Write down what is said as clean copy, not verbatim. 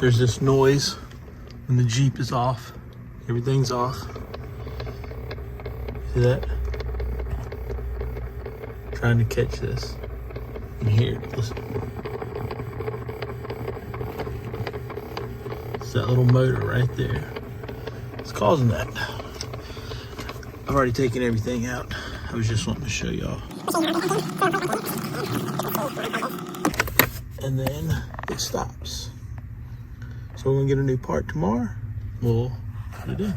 There's this noise when the Jeep is off. Everything's off. See that? Trying to catch this. You can hear it. Listen. It's that little motor right there. It's causing that. I've already taken everything out. I was just wanting to show y'all. And then it stops. So we're gonna get a new part tomorrow. We'll put it in.